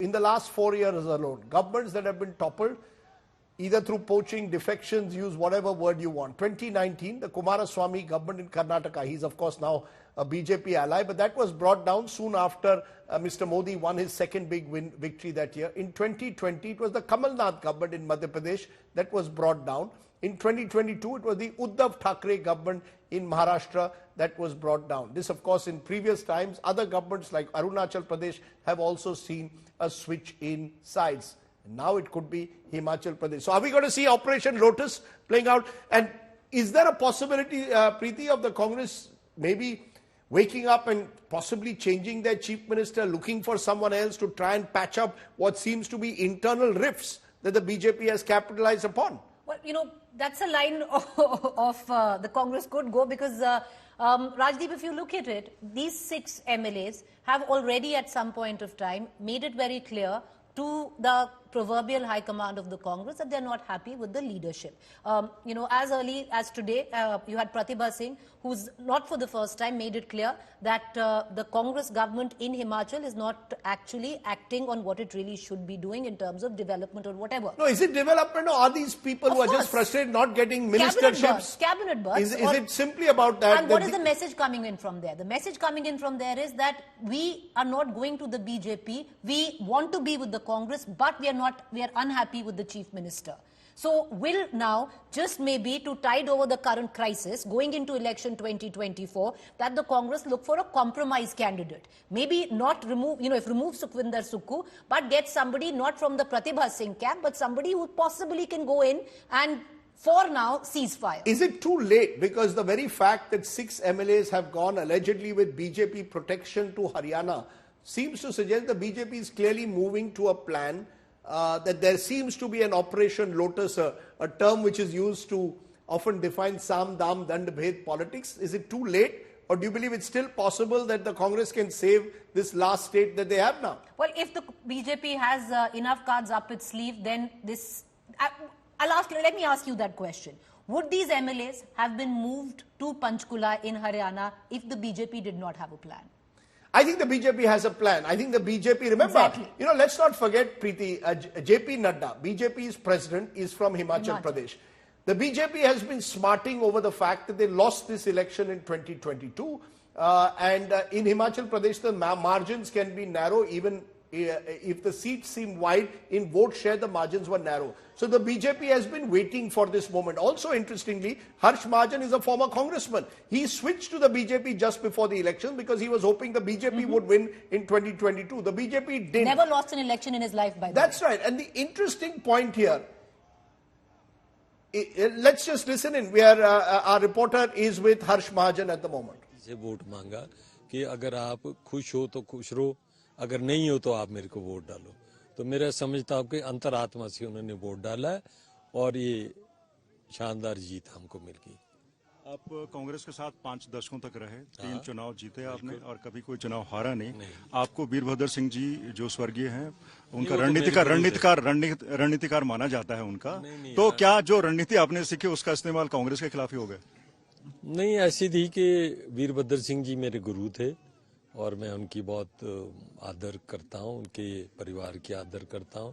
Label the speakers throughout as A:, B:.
A: In the last 4 years alone, governments that have been toppled, either through poaching, defections, use whatever word you want. 2019, the Kumaraswamy government in Karnataka, he's of course now a BJP ally, but that was brought down soon after Mr. Modi won his second big victory that year. In 2020, it was the Kamal Nath government in Madhya Pradesh that was brought down. In 2022, it was the Uddhav Thackeray government in Maharashtra that was brought down. This, of course, in previous times, other governments like Arunachal Pradesh have also seen a switch in sides. Now it could be Himachal Pradesh. So are we going to see Operation Lotus playing out? And is there a possibility, Preeti, of the Congress maybe waking up and possibly changing their chief minister, looking for someone else to try and patch up what seems to be internal rifts that the BJP has capitalized upon?
B: Well, you know, that's a line of the Congress could go because, Rajdeep, if you look at it, these 6 MLAs have already at some point of time made it very clear to the proverbial high command of the Congress that they're not happy with the leadership. You know, as early as today, you had Pratibha Singh, who's not for the first time made it clear that the Congress government in Himachal is not actually acting on what it really should be doing in terms of development or whatever.
A: No, is it development or are these people who are just frustrated not getting ministerships?
B: Cabinet bursts.
A: Is it simply about that?
B: And what is the message coming in from there? The message coming in from there is that we are not going to the BJP. We want to be with the Congress, but we are unhappy with the chief minister. So will now, just maybe to tide over the current crisis, going into election 2024, that the Congress look for a compromise candidate. Maybe not remove, if remove Sukhwinder Sukhu, but get somebody not from the Pratibha Singh camp, but somebody who possibly can go in and for now ceasefire. Is
A: it too late? Because the very fact that 6 MLAs have gone allegedly with BJP protection to Haryana seems to suggest the BJP is clearly moving to a plan that there seems to be an Operation Lotus, a term which is used to often define Sam, Dam, Dand, Bhed politics. Is it too late? Or do you believe it's still possible that the Congress can save this last state that they have now?
B: Well, if the BJP has enough cards up its sleeve, then this... let me ask you that question. Would these MLAs have been moved to Panchkula in Haryana if the BJP did not have a plan?
A: I think the BJP has a plan. I think the BJP, remember, let's not forget, Preeti, JP Nadda, BJP's president, is from Himachal Pradesh. The BJP has been smarting over the fact that they lost this election in 2022. And in Himachal Pradesh, the margins can be narrow even if the seats seem wide. In vote share, the margins were narrow. So the BJP has been waiting for this moment. Also, interestingly, Harsh Mahajan is a former congressman. He switched to the BJP just before the election because he was hoping the BJP would win in 2022. The BJP didn't.
B: Never lost an election in his life, by the way.
A: That's right. And the interesting point here, let's just listen in, where our reporter is with Harsh Mahajan at the moment.
C: Vote मांगा कि अगर आप खुश हो तो खुश रहो, अगर नहीं हो तो आप मेरे को वोट डालो. तो मेरा समझता हूं कि अंतरात्मा से उन्होंने वोट डाला है और ये शानदार जीत हमको मिल गई.
D: आप कांग्रेस के साथ 5 दशकों तक रहे, 3 चुनाव जीते आपने और कभी कोई चुनाव हारा नहीं. आपको वीरभद्र सिंह जी जो स्वर्गीय हैं, उनका रणनीतिकार माना जाता है उनका. तो क्या जो रणनीति आपने सीखी उसका इस्तेमाल कांग्रेस के खिलाफ ही हो गया?
C: नहीं, ऐसी थी कि वीरभद्र सिंह जी मेरे गुरु थे और मैं उनकी बहुत आदर करता हूं, उनके परिवार की आदर करता हूं.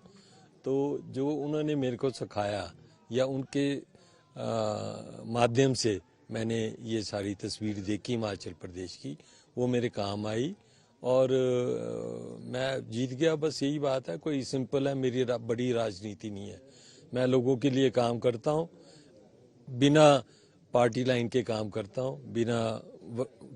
C: तो जो उन्होंने मेरे को सिखाया या उनके माध्यम से मैंने ये सारी तस्वीर देखी हिमाचल प्रदेश की, वो मेरे काम आई और मैं जीत गया. बस यही बात है. कोई सिंपल है, मेरी बड़ी राजनीति नहीं है. मैं लोगों के लिए काम करता हूं, बिना पार्टी लाइन के काम करता हूं, बिना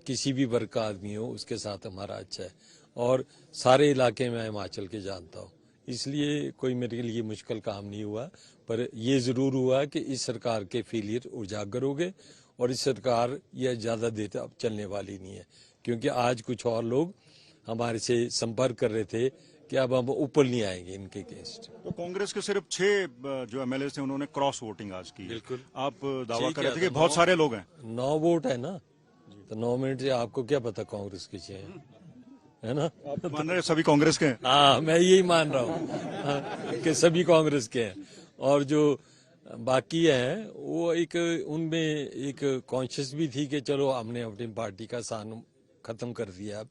C: किसी भी वर्ग का आदमी हो उसके साथ हमारा अच्छा है और सारे इलाके में हिमाचल के जानता हूँ. इसलिए कोई मेरे लिए मुश्किल काम नहीं हुआ. पर ये जरूर हुआ कि इस सरकार के फेलियर उजागर हो गए और इस सरकार यह ज्यादा देर अब चलने वाली नहीं है, क्योंकि आज कुछ और लोग हमारे से संपर्क कर रहे थे कि अब हम ऊपर नहीं आएंगे इनके अगेंस्ट.
D: तो कांग्रेस के सिर्फ 6 जो एमएलए थे उन्होंने क्रॉस वोटिंग आज की. बिल्कुल. आप दावा कर रहे थे कि बहुत सारे लोग हैं.
C: 9 वोट है ना, तो 9 मिनट से आपको क्या पता कांग्रेस के 6 है ना?
D: आप मान रहे सभी कांग्रेस के हैं?
C: हाँ, मैं यही मान रहा हूँ कि सभी कांग्रेस के हैं. और जो बाकी हैं वो एक उनमें एक कॉन्शियस भी थी कि चलो हमने अपनी पार्टी का स्थान खत्म कर दिया अब,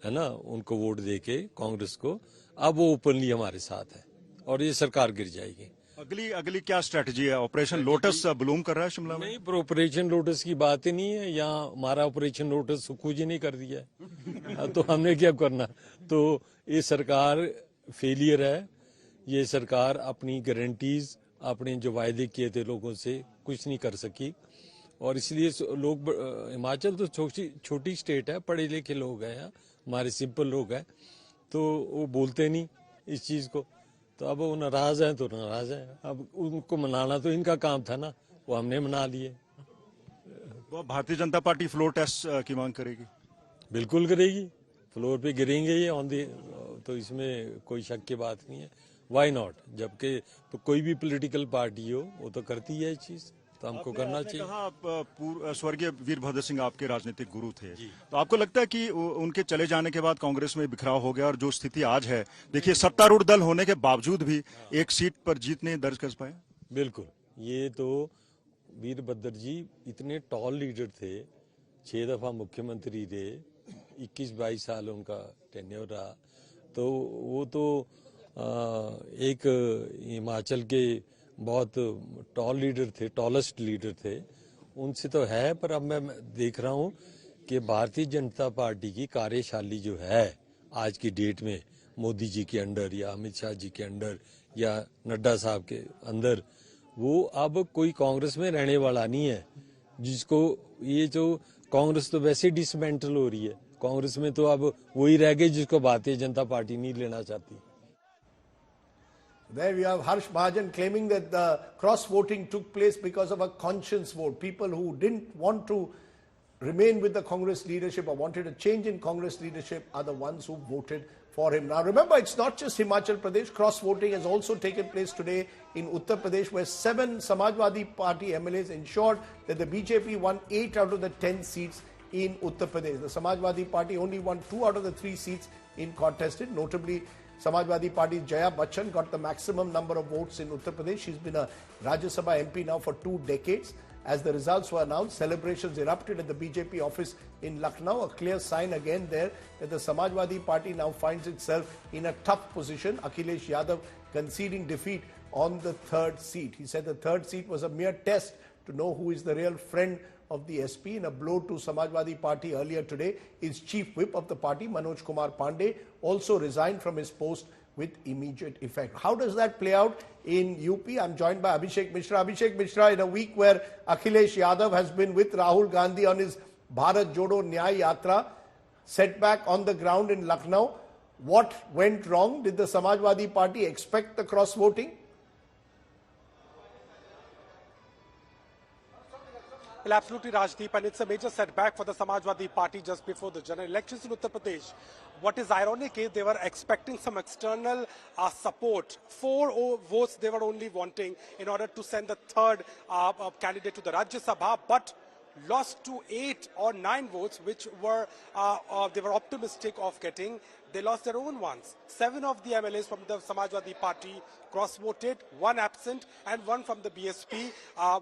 C: है ना, उनको वोट देके कांग्रेस को. अब वो ओपनली हमारे साथ है और ये सरकार गिर जाएगी।
D: अगली क्या स्ट्रेटजी है? ऑपरेशन लोटस ब्लूम कर रहा है शिमला में?
C: नहीं, पर ऑपरेशन लोटस की बात ही नहीं है। यहाँ हमारा ऑपरेशन लोटस सुखू जी ने कर दिया है तो हमने क्या करना? तो ये सरकार फेलियर है। ये सरकार अपनी गारंटीज, अपने जो वायदे किए थे लोगों से, कुछ नहीं कर सकी। और इसलिए लोग, हिमाचल तो छोटी स्टेट है, पढ़े लिखे लोग हैं, हमारे सिंपल लोग हैं, तो वो बोलते नहीं इस चीज को। तो अब वो नाराज हैं तो नाराज हैं। अब उनको मनाना तो इनका काम था ना, वो हमने मना लिए।
D: तो Bharatiya Janata party floor test की मांग करेगी?
C: बिल्कुल करेगी, फ्लोर पे गिरेंगे ये ऑन दी, तो इसमें कोई शक की बात नहीं है। Why not? जबकि तो कोई भी पॉलिटिकल पार्टी हो वो तो करती है ये चीज, तो हमको करना चाहिए।
D: कहा स्वर्गीय वीरभद्र सिंह आपके राजनीतिक गुरु थे, तो आपको लगता है कि उनके चले जाने के बाद कांग्रेस में बिखराव हो गया और जो स्थिति आज है, देखिए सत्तारूढ़ दल होने के बावजूद भी एक सीट पर जीत नहीं दर्ज कर पाए?
C: बिल्कुल, ये तो वीरभद्र जी इतने टॉल लीडर थे, 6 दफा मुख्यमंत्री रहे, 21-22 साल उनका टेन्योर रहा, तो वो तो एक हिमाचल के बहुत टॉल लीडर थे, टॉलेस्ट लीडर थे, उनसे तो है। पर अब मैं देख रहा हूँ कि भारतीय जनता पार्टी की कार्यशाली जो है आज की डेट में, मोदी जी के अंडर या अमित शाह जी के अंडर या नड्डा साहब के अंदर, वो अब कोई कांग्रेस में रहने वाला नहीं है। जिसको ये जो कांग्रेस तो वैसे डिसमेंटल हो रही है, कांग्रेस में तो अब वही रह गए जिसको भारतीय जनता पार्टी नहीं लेना चाहती।
A: There we have Harsh Mahajan claiming that the cross-voting took place because of a conscience vote. People who didn't want to remain with the Congress leadership or wanted a change in Congress leadership are the ones who voted for him. Now remember, it's not just Himachal Pradesh. Cross-voting has also taken place today in Uttar Pradesh, where 7 Samajwadi Party MLAs ensured that the BJP won 8 out of the 10 seats in Uttar Pradesh. The Samajwadi Party only won 2 out of the 3 seats in contested. Notably, Samajwadi Party's Jaya Bachchan got the maximum number of votes in Uttar Pradesh. She's been a Rajya Sabha MP now for 2 decades. As the results were announced, celebrations erupted at the BJP office in Lucknow. A clear sign again there that the Samajwadi Party now finds itself in a tough position. Akhilesh Yadav conceding defeat on the 3rd seat. He said the 3rd seat was a mere test to know who is the real friend of the SP. In a blow to Samajwadi Party earlier today, his chief whip of the party, Manoj Kumar Pandey, also resigned from his post with immediate effect. How does that play out in UP? I'm joined by Abhishek Mishra. Abhishek Mishra, in a week where Akhilesh Yadav has been with Rahul Gandhi on his Bharat Jodo Nyay Yatra, setback on the ground in Lucknow, what went wrong? Did the Samajwadi Party expect the cross-voting?
E: Well, absolutely, Rajdeep, and it's a major setback for the Samajwadi Party just before the general elections in Uttar Pradesh. What is ironic is they were expecting some external support. 4 votes they were only wanting in order to send the 3rd candidate to the Rajya Sabha, but lost to 8 or 9 votes, which were they were optimistic of getting. They lost their own ones. 7 of the MLAs from the Samajwadi Party cross-voted, 1 absent, and 1 from the BSP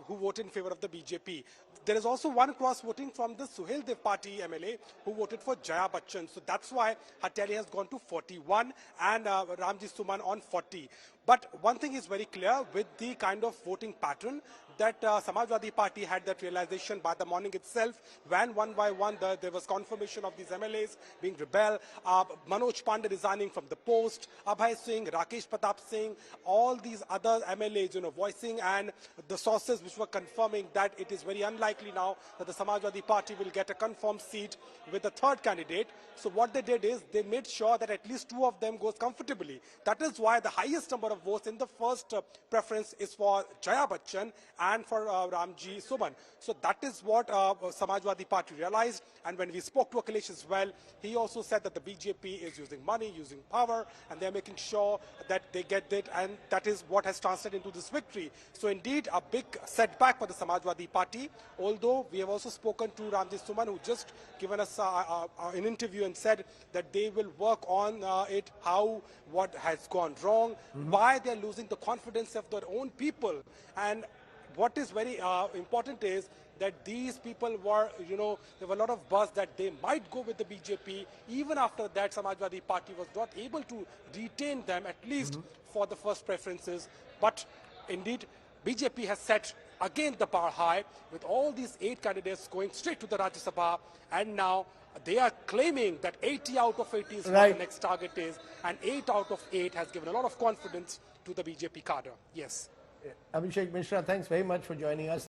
E: who voted in favor of the BJP. There is also 1 cross-voting from the Suheldev Party MLA who voted for Jaya Bachchan. So that's why her tally has gone to 41 and Ramji Suman on 40. But one thing is very clear with the kind of voting pattern that Samajwadi Party had that realization by the morning itself when one by one there was confirmation of these MLAs being rebel, Manoj Pandey resigning from the post, Abhay Singh, Rakesh Pratap Singh, all these other MLAs, voicing and the sources which were confirming that it is very unlikely now that the Samajwadi Party will get a confirmed seat with the 3rd candidate. So what they did is they made sure that at least 2 of them goes comfortably. That is why the highest number of votes in the first preference is for Jaya Bachchan and for Ramji Suman. So that is what Samajwadi Party realized. And when we spoke to Akhilesh as well, he also said that the BJP is using money, using power, and they're making sure that they get it, and that is what has translated into this victory. So indeed, a big setback for the Samajwadi Party, although we have also spoken to Ramji Suman, who just given us an interview and said that they will work on what has gone wrong, why they're losing the confidence of their own people. And what is very important is that these people were, there were a lot of buzz that they might go with the BJP. Even after that, Samajwadi Party was not able to retain them, at least for the first preferences. But indeed, BJP has set again the bar high, with all these 8 candidates going straight to the Rajya Sabha, and now they are claiming that 80 out of 80 is what the next target is, and 8 out of 8 has given a lot of confidence to the BJP cadre. Yes.
A: Abhishek Mishra, thanks very much for joining us.